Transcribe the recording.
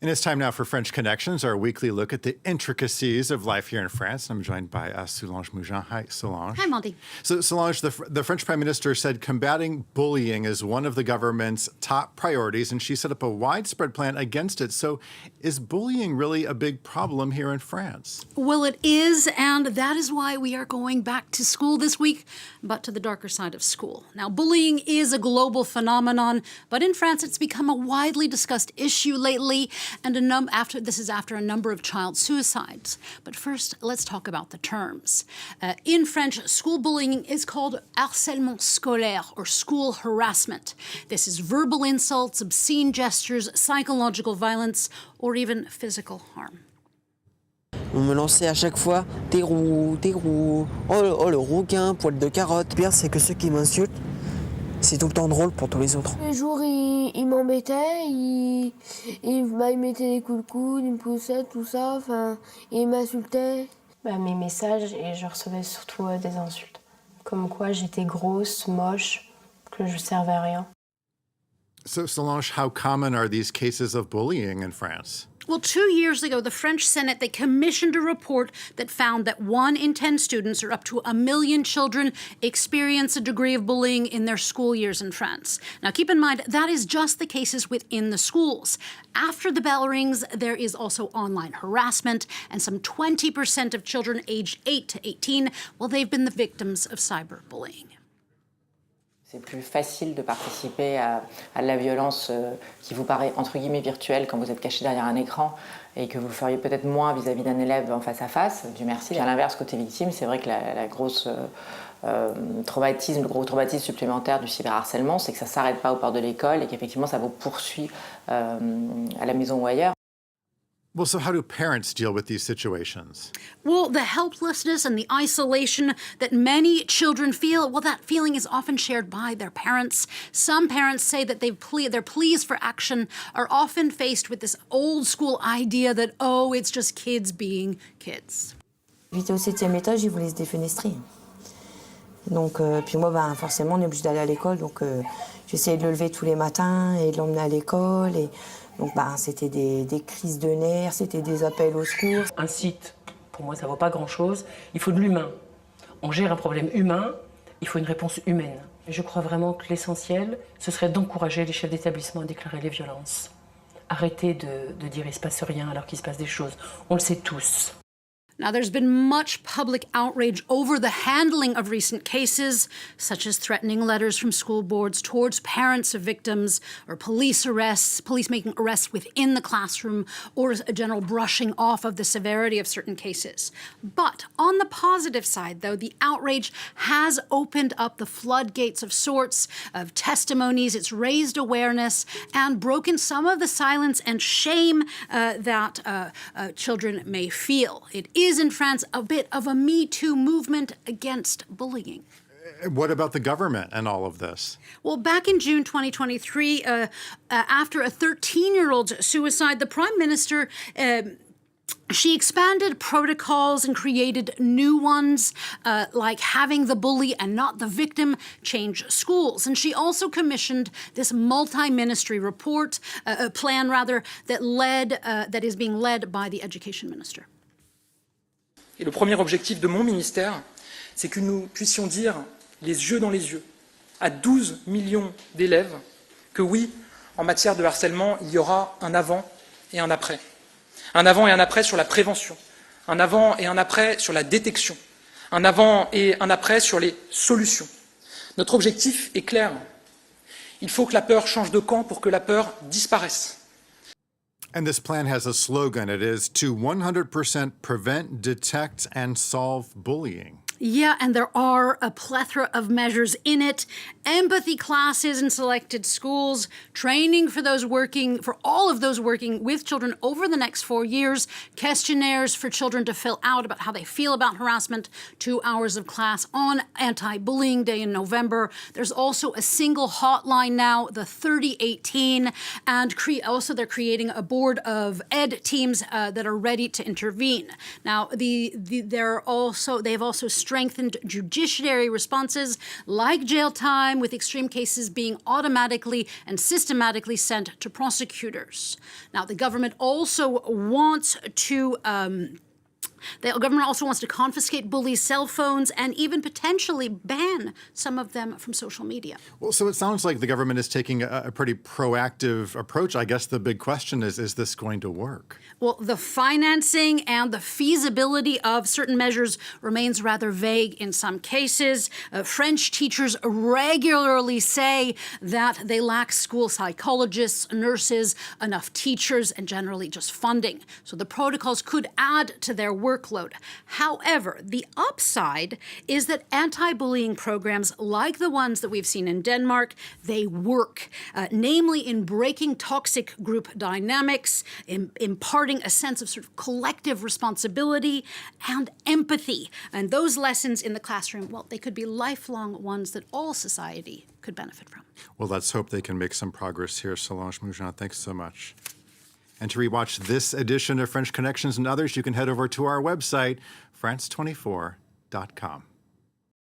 And it's time now for French Connections, our weekly look at the intricacies of life here in France. I'm joined by Solange Mougin. Hi, Solange. Hi, Monty. So, Solange, the French Prime Minister said combating bullying is one of the government's top priorities, and she set up a widespread plan against it. So is bullying really a big problem here in France? Well, it is, and that is why we are going back to school this week, but to the darker side of school. Now, bullying is a global phenomenon, but in France it's become a widely discussed issue lately, and after a number of child suicides. But first, let's talk about the terms. In French, school bullying is called harcèlement scolaire, or school harassment. This is verbal insults, obscene gestures, psychological violence, or even physical harm. On me lançait à chaque fois « t'es roux, oh le rouquin, poil de carotte ». Le pire, c'est que ceux qui m'insultent, c'est tout le temps drôle pour tous les autres. Les jours, il m'embêtait, il mettait des coups de coude, il me poussait, tout ça, il m'insultait. Mes messages, et je recevais surtout des insultes. Comme quoi j'étais grosse, moche, que je servais à rien. So, Solange, how common are these cases of bullying in France? Well, 2 years ago, the French Senate, they commissioned a report that found that 1 in 10 students, or up to 1 million children, experience a degree of bullying in their school years in France. Now, keep in mind, that is just the cases within the schools. After the bell rings, there is also online harassment, and some 20% of children aged 8 to 18, well, they've been the victims of cyberbullying. C'est plus facile de participer à la violence qui vous paraît entre guillemets virtuelle quand vous êtes caché derrière un écran et que vous feriez peut-être moins vis-à-vis d'un élève en face à face, du merci. À l'inverse, côté victime, c'est vrai que le gros traumatisme supplémentaire du cyberharcèlement, c'est que ça ne s'arrête pas aux portes de l'école et qu'effectivement ça vous poursuit à la maison ou ailleurs. Well, so how do parents deal with these situations? Well, the helplessness and the isolation that many children feel, well, that feeling is often shared by their parents. Some parents say that their pleas for action are often faced with this old school idea that, oh, it's just kids being kids. J'étais au 7e étage, ils voulaient se défenestrer. Donc, puis moi, forcément, on est obligé d'aller à l'école, donc j'essayais de le lever tous les matins et de l'emmener à l'école. Et donc, c'était des crises de nerfs, c'était des appels au secours. Un site, pour moi, ça ne vaut pas grand-chose. Il faut de l'humain. On gère un problème humain, il faut une réponse humaine. Je crois vraiment que l'essentiel, ce serait d'encourager les chefs d'établissement à déclarer les violences. Arrêtez de dire « il ne se passe rien » alors qu'il se passe des choses. On le sait tous. Now, there's been much public outrage over the handling of recent cases, such as threatening letters from school boards towards parents of victims, or police making arrests within the classroom, or a general brushing off of the severity of certain cases. But on the positive side, though, the outrage has opened up the floodgates of sorts, of testimonies. It's raised awareness and broken some of the silence and shame that children may feel. It is in France a bit of a Me Too movement against bullying. What about the government and all of this? Well, back in June 2023, after a 13-year-old's suicide, the Prime Minister she expanded protocols and created new ones, like having the bully and not the victim change schools. And she also commissioned this multi-ministry plan that is being led by the Education Minister. Et le premier objectif de mon ministère, c'est que nous puissions dire, les yeux dans les yeux, à 12 millions d'élèves, que oui, en matière de harcèlement, il y aura un avant et un après. Un avant et un après sur la prévention, un avant et un après sur la détection, un avant et un après sur les solutions. Notre objectif est clair. Il faut que la peur change de camp pour que la peur disparaisse. And this plan has a slogan. It is to 100% prevent, detect, and solve bullying. Yeah, and there are a plethora of measures in it. Empathy classes in selected schools, training for all of those working with children over the next 4 years, questionnaires for children to fill out about how they feel about harassment, 2 hours of class on Anti-Bullying Day in November. There's also a single hotline now, the 3018, and also they're creating a board of ed teams that are ready to intervene. Now, they've also strengthened judiciary responses like jail time, with extreme cases being automatically and systematically sent to prosecutors. Now, the government also wants to confiscate bullies' cell phones and even potentially ban some of them from social media. Well, so it sounds like the government is taking a pretty proactive approach. I guess the big question is this going to work? Well, the financing and the feasibility of certain measures remains rather vague in some cases. French teachers regularly say that they lack school psychologists, nurses, enough teachers, and generally just funding. So the protocols could add to their workload. However, the upside is that anti-bullying programs like the ones that we've seen in Denmark, they work, namely in breaking toxic group dynamics, imparting a sense of sort of collective responsibility and empathy. And those lessons in the classroom, well, they could be lifelong ones that all society could benefit from. Well, let's hope they can make some progress here. Solange Mougin, thanks so much. And to rewatch this edition of French Connections and others, you can head over to our website, france24.com.